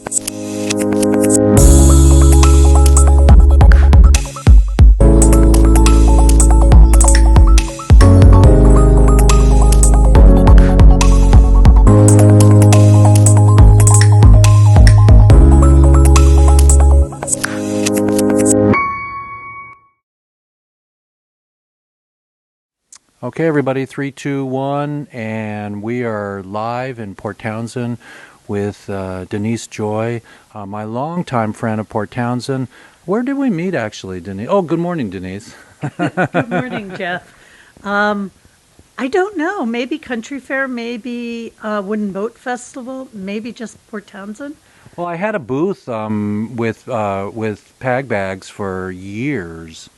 Okay, everybody, 3, 2, 1, and we are live in Port Townsend with Denise Joy, my longtime friend of Port Townsend. Where did we meet, actually, Denise? Oh, good morning, Denise. Good morning, Jeff. I don't know. Maybe Country Fair, maybe Wooden Boat Festival, maybe just Port Townsend. Well, I had a booth with Pag Bags for years.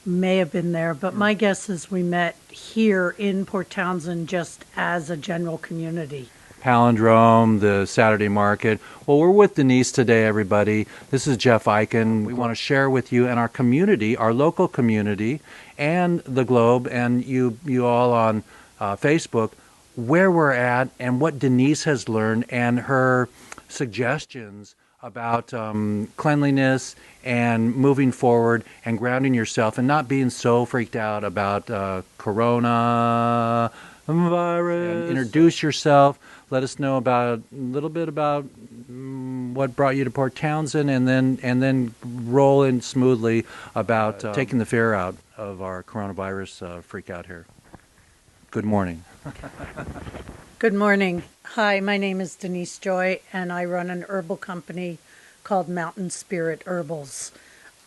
May have been there, but my guess is we met here in Port Townsend just as a general community. Palindrome, the Saturday market. Well, we're with Denise today, everybody. This is Jeff Eichen. We want to share with you and our community, our local community, and the globe, and you all on Facebook, where we're at and what Denise has learned and her suggestions about cleanliness and moving forward and grounding yourself and not being so freaked out about corona virus. Introduce yourself. Let us know about a little bit about what brought you to Port Townsend, and then roll in smoothly about taking the fear out of our coronavirus freak out here. Good morning. Good morning. Hi, my name is Denise Joy, and I run an herbal company called Mountain Spirit Herbals.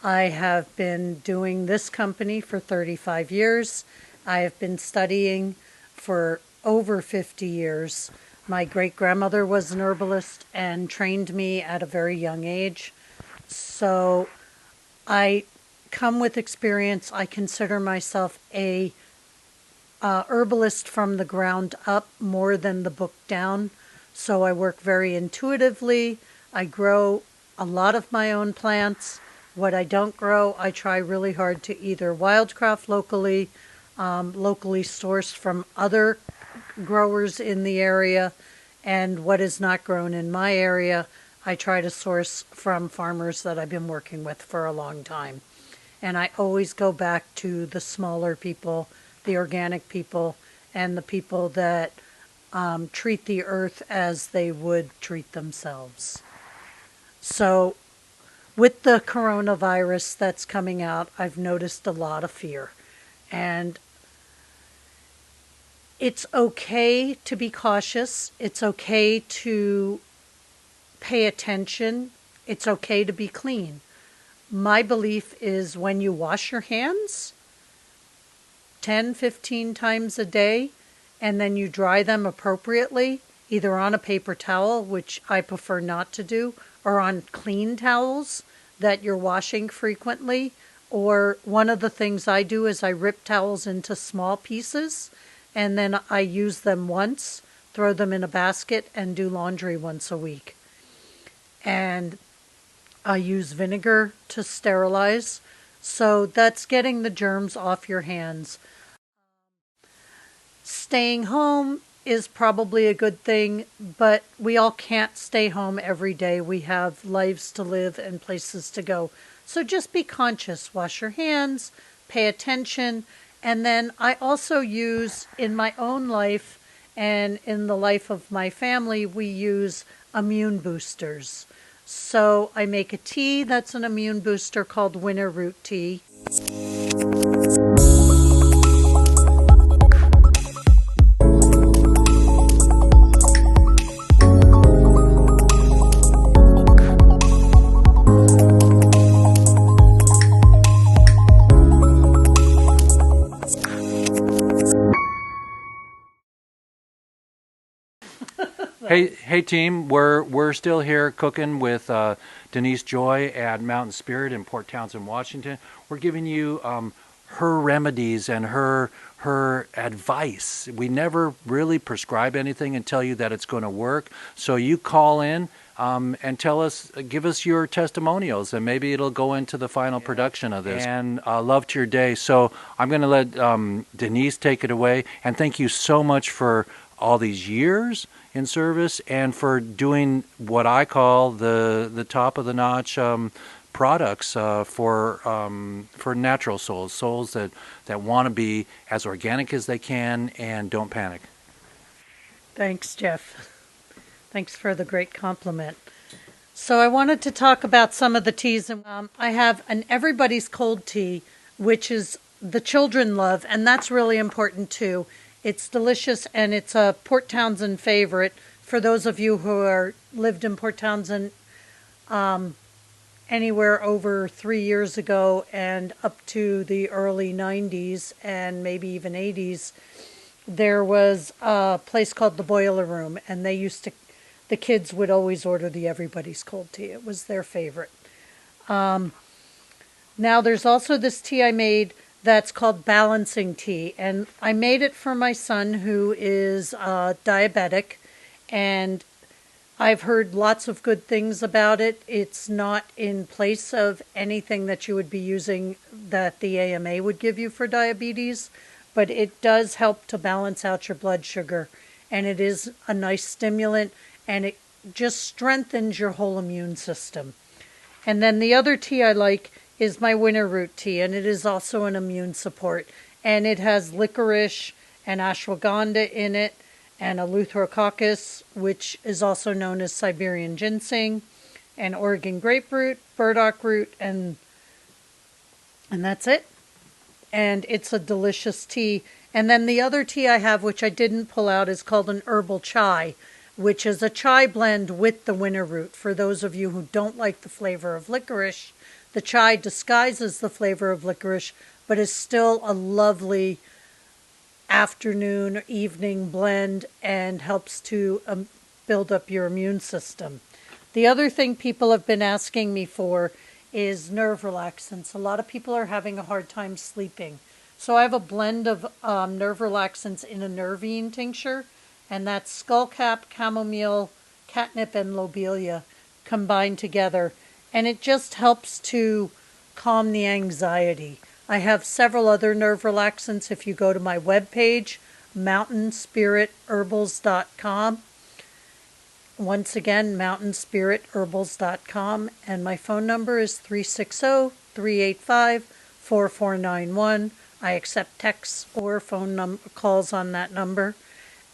I have been doing this company for 35 years. I have been studying for over 50 years. My great-grandmother was an herbalist and trained me at a very young age. So I come with experience. I consider myself a herbalist from the ground up more than the book down. So I work very intuitively. I grow a lot of my own plants. What I don't grow, I try really hard to either wildcraft locally, locally sourced from other growers in the area, and what is not grown in my area, I try to source from farmers that I've been working with for a long time. And I always go back to the smaller people, the organic people, and the people that treat the earth as they would treat themselves. So with the coronavirus that's coming out, I've noticed a lot of fear. And it's okay to be cautious. It's okay to pay attention. It's okay to be clean. My belief is when you wash your hands 10, 15 times a day, and then you dry them appropriately, either on a paper towel, which I prefer not to do, or on clean towels that you're washing frequently. Or one of the things I do is I rip towels into small pieces, and then I use them once, throw them in a basket, and do laundry once a week. And I use vinegar to sterilize. So that's getting the germs off your hands. Staying home is probably a good thing, but we all can't stay home every day. We have lives to live and places to go. So just be conscious. Wash your hands, pay attention. And then I also use in my own life and in the life of my family, we use immune boosters. So I make a tea that's an immune booster called Winter Root Tea. Hey team, we're still here cooking with Denise Joy at Mountain Spirit in Port Townsend, Washington. We're giving you her remedies and her advice. We never really prescribe anything and tell you that it's going to work. So you call in and tell us, give us your testimonials, and maybe it'll go into the final production of this. And love to your day. So I'm going to let Denise take it away. And thank you so much for all these years in service and for doing what I call the top of the notch products for natural souls that want to be as organic as they can and don't panic. Thanks, Jeff. Thanks for the great compliment. So I wanted to talk about some of the teas. I have an Everybody's Cold tea, which is the children love, and that's really important too. It's delicious, and it's a Port Townsend favorite. For those of you who are lived in Port Townsend anywhere over 3 years ago and up to the early 90s and maybe even 80s, there was a place called the Boiler Room, and the kids would always order the Everybody's Cold tea. It was their favorite. Now there's also this tea I made that's called balancing tea, and I made it for my son who is diabetic, and I've heard lots of good things about it. It's not in place of anything that you would be using that the AMA would give you for diabetes, but it does help to balance out your blood sugar, and it is a nice stimulant, and it just strengthens your whole immune system. And then the other tea I like is my winter root tea, and it is also an immune support, and it has licorice and ashwagandha in it, and eleutherococcus, which is also known as Siberian ginseng, and Oregon grapefruit, burdock root, and that's it. And it's a delicious tea. And then the other tea I have, which I didn't pull out, is called an herbal chai, which is a chai blend with the winter root. For those of you who don't like the flavor of licorice, the chai disguises the flavor of licorice, but is still a lovely afternoon or evening blend and helps to build up your immune system. The other thing people have been asking me for is nerve relaxants. A lot of people are having a hard time sleeping. So I have a blend of nerve relaxants in a nervine tincture, and that's skullcap, chamomile, catnip, and lobelia combined together. And it just helps to calm the anxiety. I have several other nerve relaxants if you go to my webpage, mountainspiritherbals.com. Once again, mountainspiritherbals.com, and my phone number is 360-385-4491. I accept texts or phone calls on that number.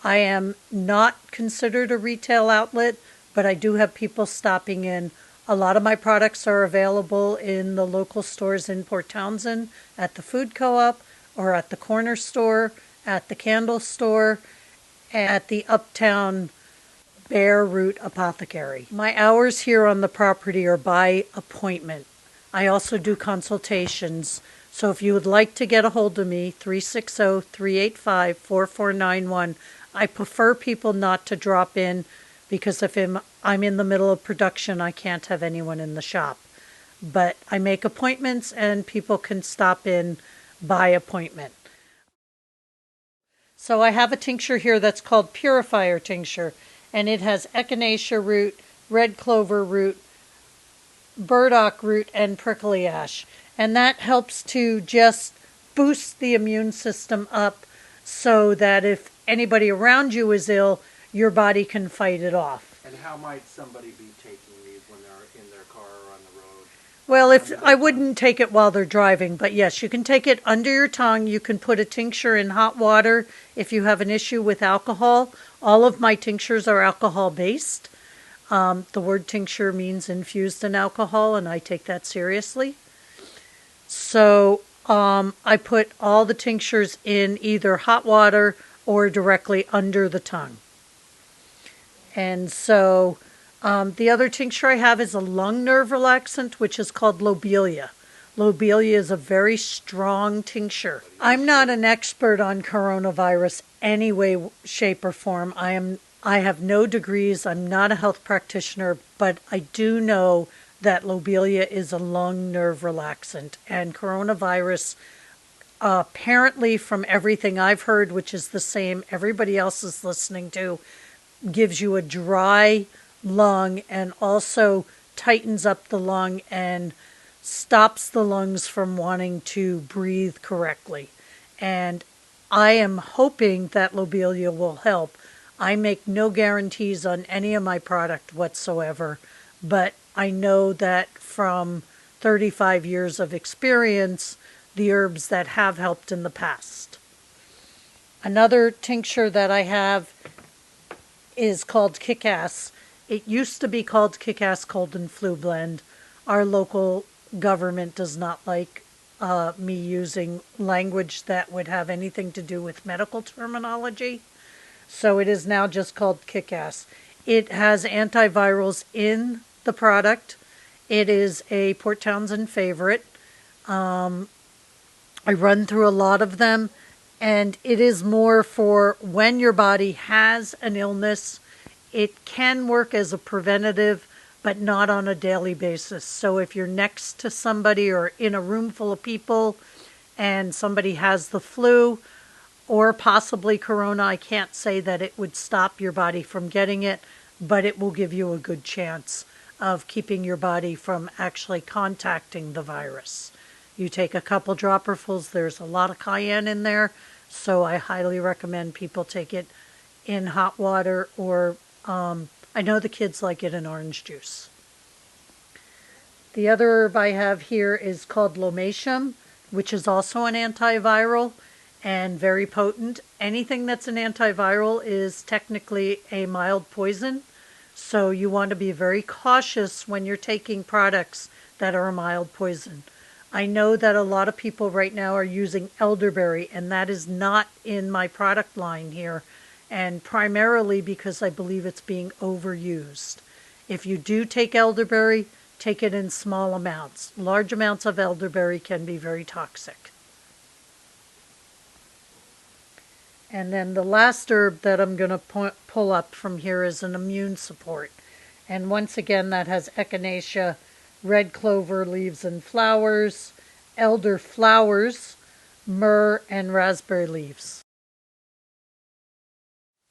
I am not considered a retail outlet, but I do have people stopping in. A lot of my products are available in the local stores in Port Townsend, at the food co-op, or at the corner store, at the candle store, at the Uptown Bare Root Apothecary. My hours here on the property are by appointment. I also do consultations. So if you would like to get a hold of me, 360-385-4491. I prefer people not to drop in because if I'm in the middle of production, I can't have anyone in the shop. But I make appointments and people can stop in by appointment. So I have a tincture here that's called Purifier Tincture, and it has echinacea root, red clover root, burdock root, and prickly ash. And that helps to just boost the immune system up so that if anybody around you is ill, your body can fight it off. And how might somebody be taking these when they're in their car or on the road? Well, I wouldn't take it while they're driving, but yes, you can take it under your tongue. You can put a tincture in hot water if you have an issue with alcohol. All of my tinctures are alcohol-based. The word tincture means infused in alcohol, and I take that seriously. So I put all the tinctures in either hot water or directly under the tongue. And so the other tincture I have is a lung nerve relaxant, which is called lobelia. Lobelia is a very strong tincture. I'm not an expert on coronavirus any way, shape, or form. I have no degrees. I'm not a health practitioner, but I do know that lobelia is a lung nerve relaxant. And coronavirus, apparently from everything I've heard, which is the same everybody else is listening to, gives you a dry lung and also tightens up the lung and stops the lungs from wanting to breathe correctly. And I am hoping that lobelia will help. I make no guarantees on any of my product whatsoever, but I know that from 35 years of experience, the herbs that have helped in the past. Another tincture that I have is called Kick-Ass. It used to be called Kick-Ass Cold and Flu Blend. Our local government does not like me using language that would have anything to do with medical terminology. So it is now just called Kick-Ass. It has antivirals in the product. It is a Port Townsend favorite. I run through a lot of them, and it is more for when your body has an illness. It can work as a preventative, but not on a daily basis. So if you're next to somebody or in a room full of people and somebody has the flu or possibly corona, I can't say that it would stop your body from getting it, but it will give you a good chance of keeping your body from actually contacting the virus. You take a couple dropperfuls, there's a lot of cayenne in there, so I highly recommend people take it in hot water, or I know the kids like it in orange juice. The other herb I have here is called lomatium, which is also an antiviral and very potent. Anything that's an antiviral is technically a mild poison, so you want to be very cautious when you're taking products that are a mild poison. I know that a lot of people right now are using elderberry, and that is not in my product line here, and primarily because I believe it's being overused. If you do take elderberry, take it in small amounts. Large amounts of elderberry can be very toxic. And then the last herb that I'm going to pull up from here is an immune support. And once again, that has echinacea, red clover leaves and flowers, elder flowers, myrrh, and raspberry leaves.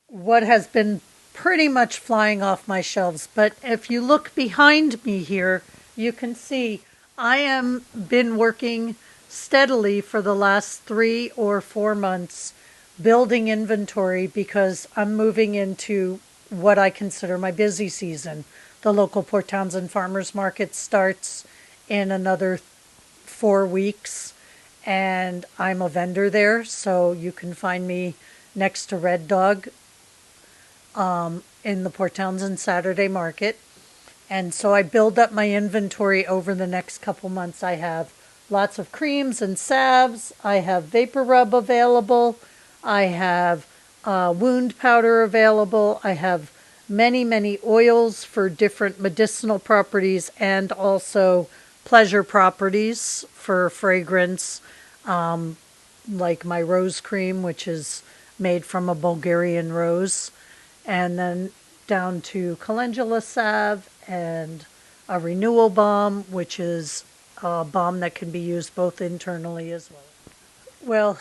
What has been pretty much flying off my shelves, but if you look behind me here, you can see I am been working steadily for the last 3 or 4 months building inventory because I'm moving into what I consider my busy season. The local Port Townsend Farmers Market starts in another 4 weeks, and I'm a vendor there, so you can find me next to Red Dog in the Port Townsend Saturday Market. And so I build up my inventory over the next couple months. I have lots of creams and salves. I have vapor rub available. I have wound powder available. I have many, many oils for different medicinal properties and also pleasure properties for fragrance, like my rose cream, which is made from a Bulgarian rose, and then down to calendula salve and a renewal balm, which is a balm that can be used both internally as well. Well,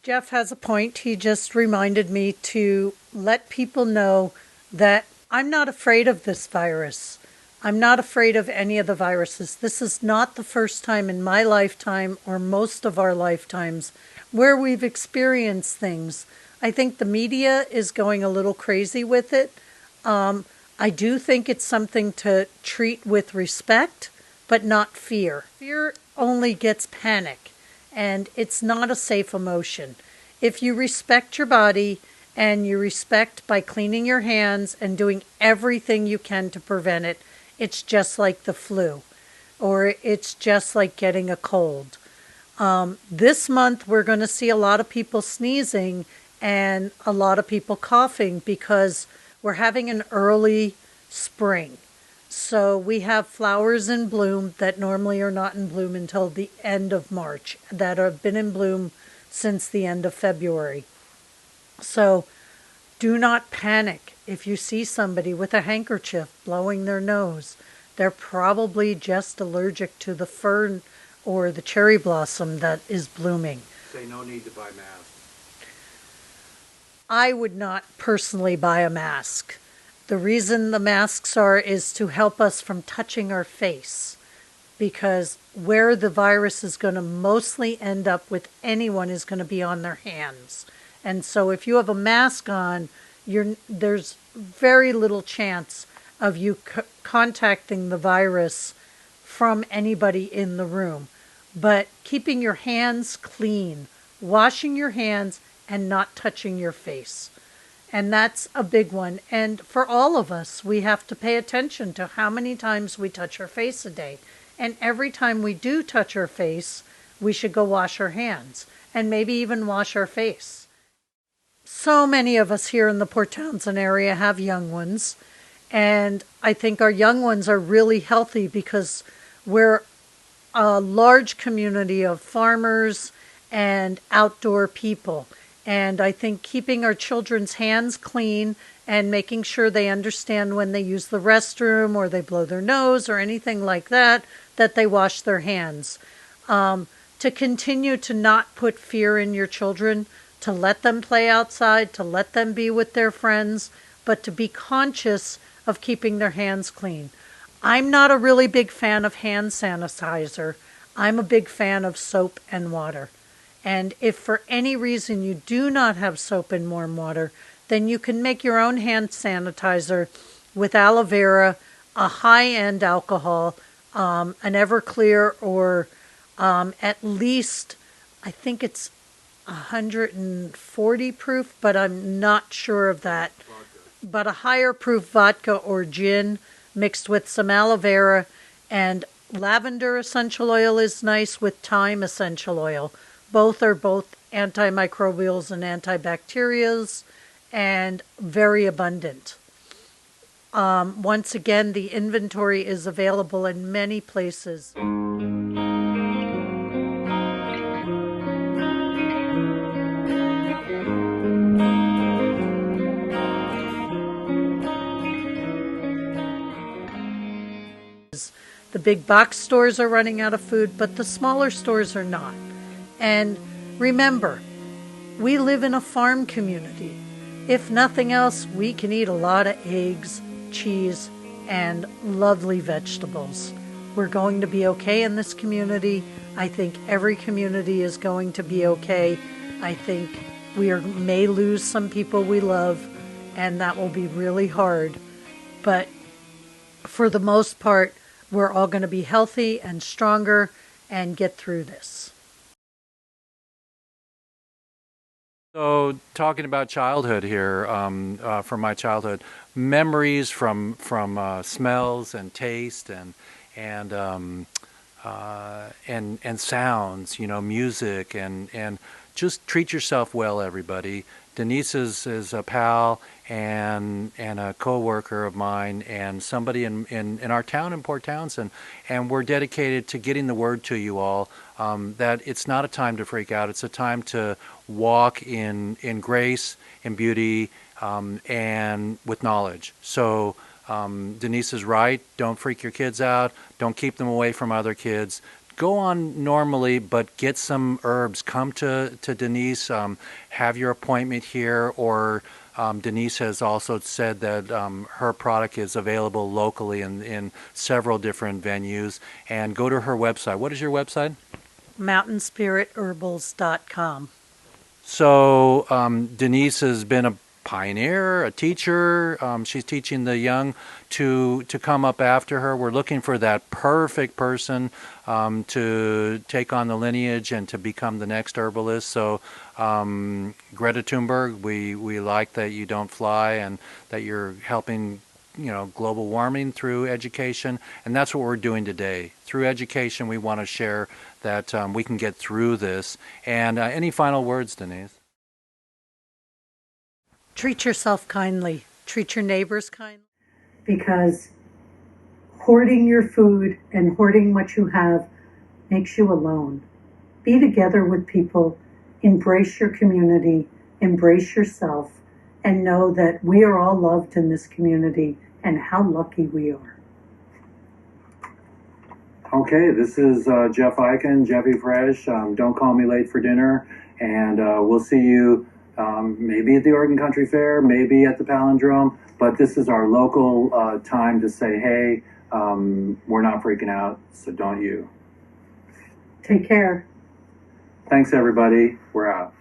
Jeff has a point. He just reminded me to let people know that I'm not afraid of this virus. I'm not afraid of any of the viruses. This is not the first time in my lifetime or most of our lifetimes where we've experienced things. I think the media is going a little crazy with it. I do think it's something to treat with respect, but not fear. Fear only gets panic, and it's not a safe emotion. If you respect your body and you respect by cleaning your hands and doing everything you can to prevent it, it's just like the flu, or it's just like getting a cold. This month, we're going to see a lot of people sneezing and a lot of people coughing because we're having an early spring. So we have flowers in bloom that normally are not in bloom until the end of March, that have been in bloom since the end of February. So do not panic. If you see somebody with a handkerchief blowing their nose, they're probably just allergic to the fern or the cherry blossom that is blooming. Say no need to buy masks. I would not personally buy a mask. The reason the masks are is to help us from touching our face, because where the virus is going to mostly end up with anyone is going to be on their hands. And so if you have a mask on, there's very little chance of you contacting the virus from anybody in the room. But keeping your hands clean, washing your hands, and not touching your face. And that's a big one. And for all of us, we have to pay attention to how many times we touch our face a day. And every time we do touch our face, we should go wash our hands and maybe even wash our face. So many of us here in the Port Townsend area have young ones. And I think our young ones are really healthy because we're a large community of farmers and outdoor people. And I think keeping our children's hands clean and making sure they understand when they use the restroom or they blow their nose or anything like that, that they wash their hands. To continue to not put fear in your children, to let them play outside, to let them be with their friends, but to be conscious of keeping their hands clean. I'm not a really big fan of hand sanitizer. I'm a big fan of soap and water. And if for any reason you do not have soap and warm water, then you can make your own hand sanitizer with aloe vera, a high-end alcohol, an Everclear, or at least, I think it's 140 proof, but I'm not sure of that. But a higher proof vodka or gin mixed with some aloe vera, and lavender essential oil is nice with thyme essential oil. Both are both antimicrobials and antibacterials and very abundant. Once again, the inventory is available in many places. The big box stores are running out of food, but the smaller stores are not. And remember, we live in a farm community. If nothing else, we can eat a lot of eggs, cheese, and lovely vegetables. We're going to be okay in this community. I think every community is going to be okay. I think may lose some people we love, and that will be really hard. But for the most part, we're all going to be healthy and stronger and get through this. So, talking about childhood here, from my childhood, memories from smells and taste and sounds, music and just treat yourself well, everybody. Denise is a pal and a co-worker of mine and somebody in our town in Port Townsend, and we're dedicated to getting the word to you all that it's not a time to freak out. It's a time to walk in grace, in beauty, and with knowledge. So Denise is right. Don't freak your kids out. Don't keep them away from other kids. Go on normally, but get some herbs. Come to Denise. Have your appointment here, or Denise has also said that her product is available locally in several different venues. And go to her website. What is your website? mountainspiritherbals.com. So Denise has been a pioneer, a teacher. She's teaching the young to come up after her. We're looking for that perfect person to take on the lineage and to become the next herbalist. So Greta Thunberg, we like that you don't fly and that you're helping global warming through education, and that's what we're doing today. Through education, we want to share that we can get through this. And any final words, Denise? Treat yourself kindly. Treat your neighbors kindly. Because hoarding your food and hoarding what you have makes you alone. Be together with people. Embrace your community. Embrace yourself. And know that we are all loved in this community and how lucky we are. Okay, this is Jeff Eichen, Jeffy Fresh. Don't call me late for dinner. And we'll see you maybe at the Oregon Country Fair, maybe at the Palindrome. But this is our local time to say, hey, we're not freaking out, so don't you. Take care. Thanks, everybody. We're out.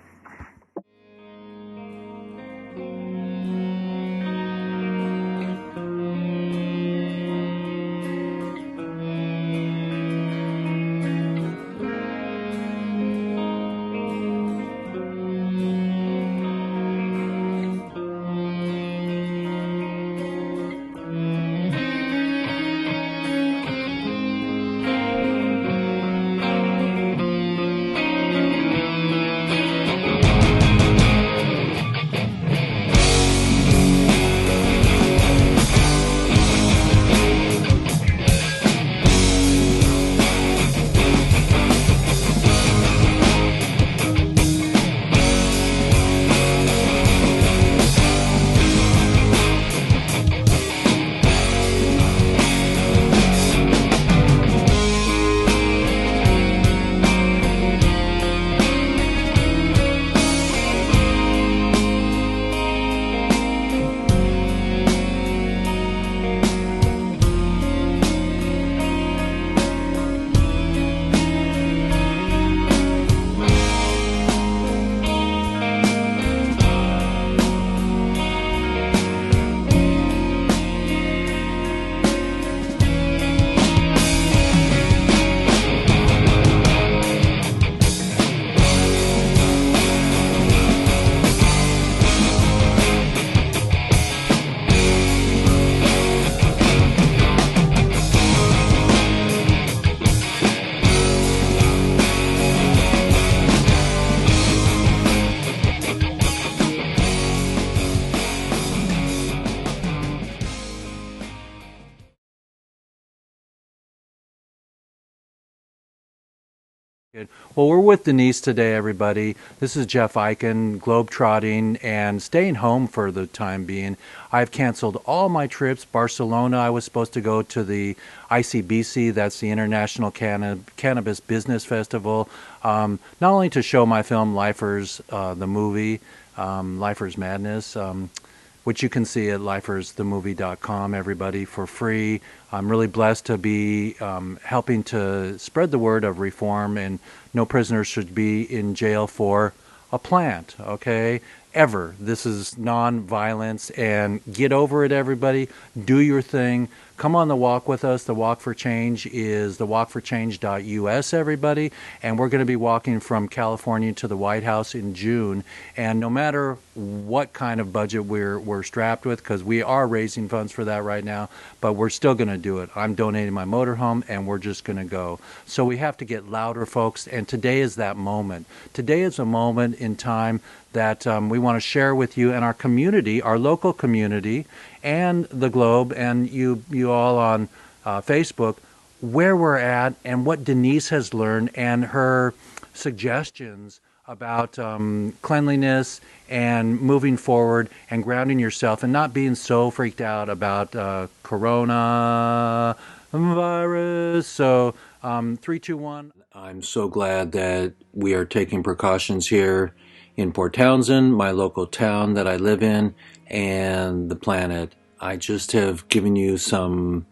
Good. Well, we're with Denise today, everybody. This is Jeff Eichen, globetrotting and staying home for the time being. I've canceled all my trips. Barcelona, I was supposed to go to the ICBC, that's the International Cannabis Business Festival, not only to show my film Lifers, the movie, Lifers Madness, which you can see at lifersthemovie.com, everybody, for free. I'm really blessed to be helping to spread the word of reform, and no prisoners should be in jail for a plant, okay? Ever. This is non-violence, and get over it, everybody. Do your thing. Come on the walk with us. The Walk for Change is thewalkforchange.us, everybody, and we're going to be walking from California to the White House in June. And no matter what kind of budget we're strapped with, because we are raising funds for that right now, but we're still going to do it. I'm donating my motorhome, and we're just going to go. So we have to get louder, folks, and today is that moment. Today is a moment in time that we want to share with you and our community, our local community, and the globe, and you all on Facebook, where we're at and what Denise has learned and her suggestions about cleanliness and moving forward and grounding yourself and not being so freaked out about corona virus. So 3, 2, 1. I'm so glad that we are taking precautions here in Port Townsend, my local town that I live in, and the planet. I just have given you some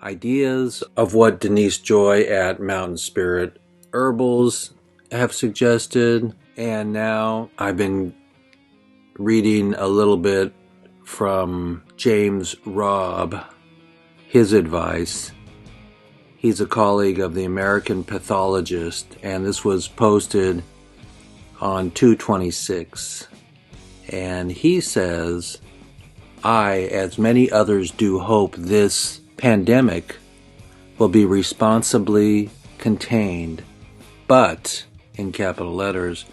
ideas of what Denise Joy at Mountain Spirit Herbals have suggested, and now I've been reading a little bit from James Robb, his advice. He's a colleague of the American Pathologist, and this was posted on 2/26, and he says, I, as many others do, hope this pandemic will be responsibly contained, but, in capital letters,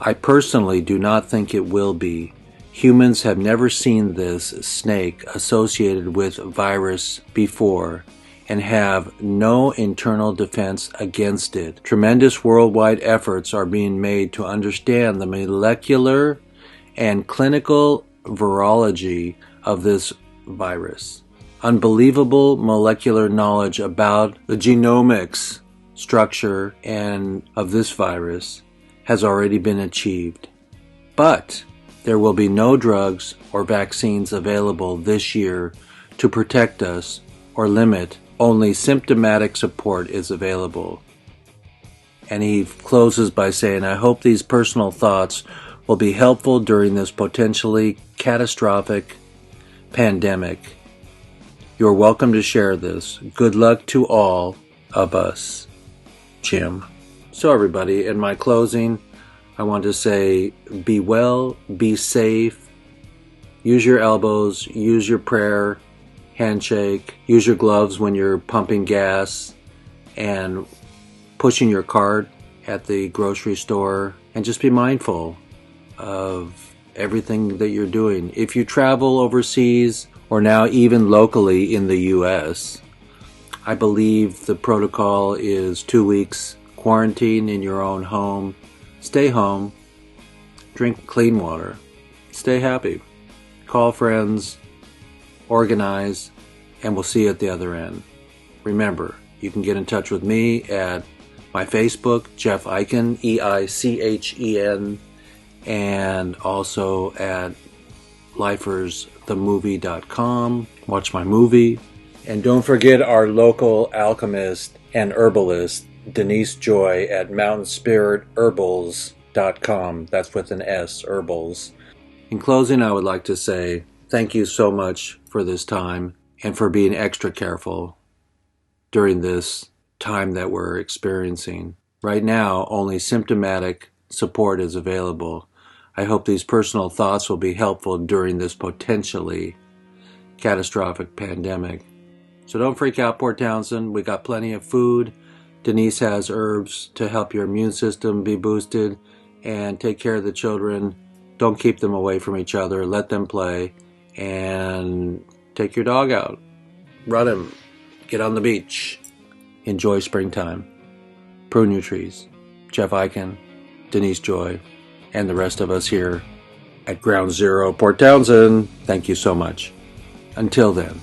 I personally do not think it will be. Humans have never seen this snake associated with virus before, and have no internal defense against it. Tremendous worldwide efforts are being made to understand the molecular and clinical virology of this virus. Unbelievable molecular knowledge about the genomics structure and of this virus has already been achieved. But there will be no drugs or vaccines available this year to protect us or limit. Only symptomatic support is available. And he closes by saying, I hope these personal thoughts will be helpful during this potentially catastrophic pandemic. You're welcome to share this. Good luck to all of us. Jim. So everybody, in my closing, I want to say, be well, be safe, use your elbows, use your prayer, handshake, use your gloves when you're pumping gas and pushing your cart at the grocery store, and just be mindful of everything that you're doing. If you travel overseas or now even locally in the U.S., I believe the protocol is 2 weeks quarantine in your own home. Stay home, drink clean water, stay happy, call friends, organize, and we'll see you at the other end. Remember, you can get in touch with me at my Facebook, Jeff Eichen, EICHEN, and also at lifersthemovie.com. Watch my movie. And don't forget our local alchemist and herbalist, Denise Joy, at mountainspiritherbals.com. That's with an S, Herbals. In closing, I would like to say thank you so much for this time and for being extra careful during this time that we're experiencing. Right now, only symptomatic support is available. I hope these personal thoughts will be helpful during this potentially catastrophic pandemic. So don't freak out, Port Townsend. We got plenty of food. Denise has herbs to help your immune system be boosted, and take care of the children. Don't keep them away from each other. Let them play, and take your dog out. Run him. Get on the beach. Enjoy springtime. Prune your trees. Jeff Eichen, Denise Joy, and the rest of us here at Ground Zero, Port Townsend, thank you so much. Until then.